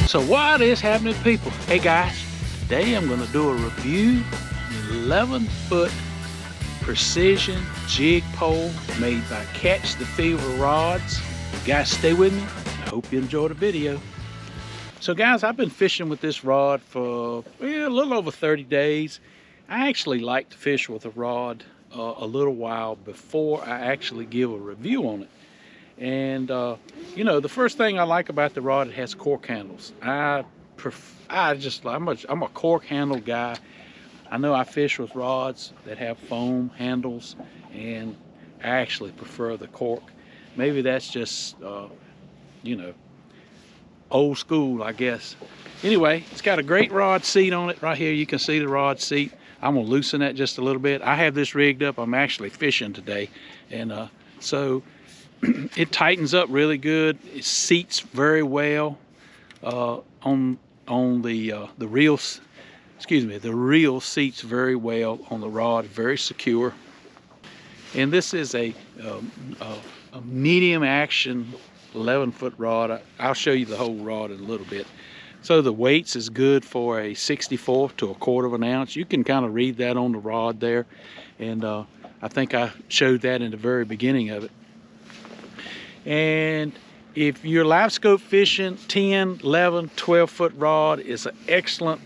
So what is happening, people? Hey guys, today I'm going to do a review of an 11-foot precision jig pole made by Catch the Fever Rods. Guys, stay with me. I hope you enjoy the video. So guys, I've been fishing with this rod for a little over 30 days. I actually like to fish with a rod a little while before I actually give a review on it. And you know, the first thing I like about the rod, it has cork handles. I'm a cork handle guy. I know I fish with rods that have foam handles, and I actually prefer the cork. Maybe that's just you know, old school, I guess. Anyway, it's got a great rod seat on it. Right here you can see the rod seat. I'm gonna loosen that just a little bit. I have this rigged up. I'm actually fishing today, and so it tightens up really good. It seats very well on the reels. Excuse me, the reel seats very well on the rod, very secure. And this is a medium action 11-foot rod. I'll show you the whole rod in a little bit. So the weights is good for a 64 to a 1/4 of an ounce. You can kind of read that on the rod there, and I think I showed that in the very beginning of it. And if you're live scope fishing, 10, 11, 12-foot rod is an excellent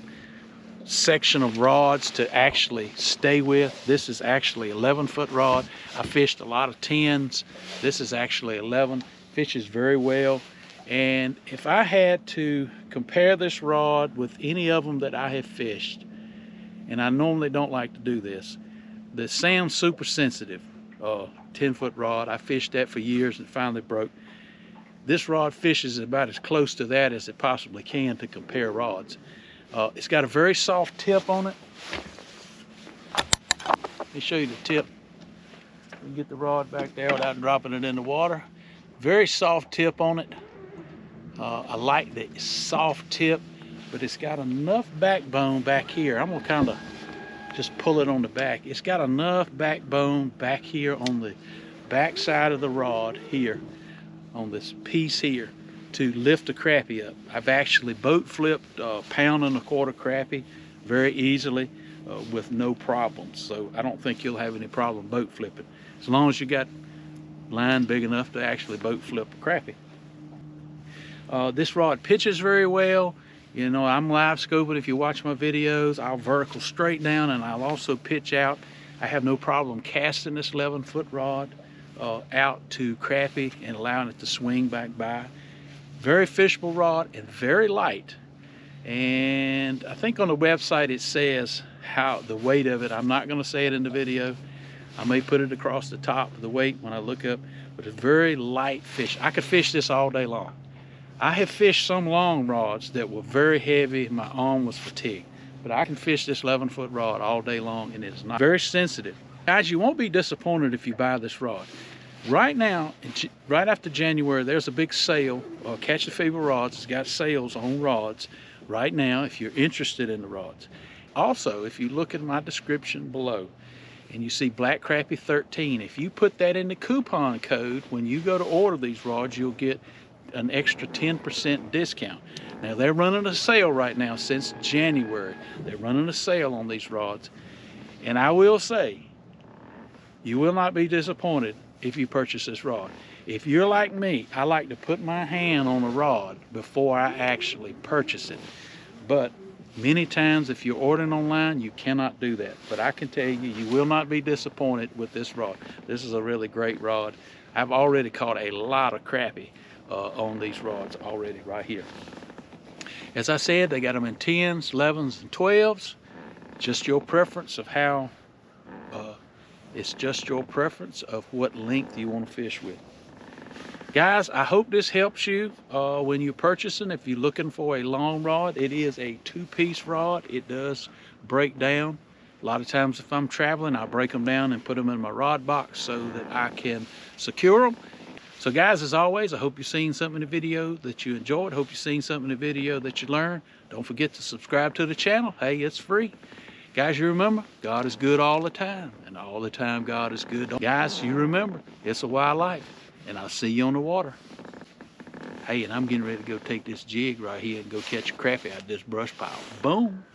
section of rods to actually stay with. This is actually 11-foot rod. I fished a lot of 10s. This is actually 11. Fishes very well. And if I had to compare this rod with any of them that I have fished, and I normally don't like to do this, the Sam Super Sensitive 10-foot rod, I fished that for years and finally broke. This rod fishes about as close to that as it possibly can to compare rods. It's got a very soft tip on it. Let me show you the tip. You can get the rod back there without dropping it in the water. Very soft tip on it. I like the soft tip, but it's got enough backbone back here. I'm gonna kind of just pull it on the back. It's got enough backbone back here on the back side of the rod here, on this piece here, to lift the crappie up. I've actually boat flipped 1.25 pound crappie very easily with no problems. So I don't think you'll have any problem boat flipping, as long as you got line big enough to actually boat flip a crappie. This rod pitches very well. You know, I'm live scoping. If you watch my videos, I'll vertical straight down and I'll also pitch out. I have no problem casting this 11-foot rod out to crappie and allowing it to swing back by. Very fishable rod and very light. And I think on the website it says how the weight of it. I'm not going to say it in the video. I may put it across the top of the weight when I look up, but it's very light fish. I could fish this all day long. I have fished some long rods that were very heavy. My arm was fatigued, but I can fish this 11-foot rod all day long, and it's not very sensitive. Guys, you won't be disappointed if you buy this rod. Right now, right after January, there's a big sale. Catch the Fever Rods has got sales on rods right now if you're interested in the rods. Also, if you look at my description below and you see Black Crappie 13, if you put that in the coupon code, when you go to order these rods, you'll get an extra 10% discount. Now they're running a sale right now since January. They're running a sale on these rods, and I will say you will not be disappointed if you purchase this rod. If you're like me, I like to put my hand on a rod before I actually purchase it, but many times if you're ordering online you cannot do that. But I can tell you, you will not be disappointed with this rod. This is a really great rod. I've already caught a lot of crappie on these rods already right here. As I said, they got them in 10s, 11s, and 12s. Just your preference of how, it's just your preference of what length you want to fish with. Guys, I hope this helps you when you're purchasing. If you're looking for a long rod, it is a 2-piece rod. It does break down. A lot of times if I'm traveling, I break them down and put them in my rod box so that I can secure them. So guys, as always, I hope you've seen something in the video that you enjoyed. Hope you've seen something in the video that you learned. Don't forget to subscribe to the channel. Hey, it's free. Guys, you remember, God is good all the time, and all the time God is good. Guys, you remember, it's a wild life, and I'll see you on the water. Hey, and I'm getting ready to go take this jig right here and go catch a crappie out of this brush pile. Boom.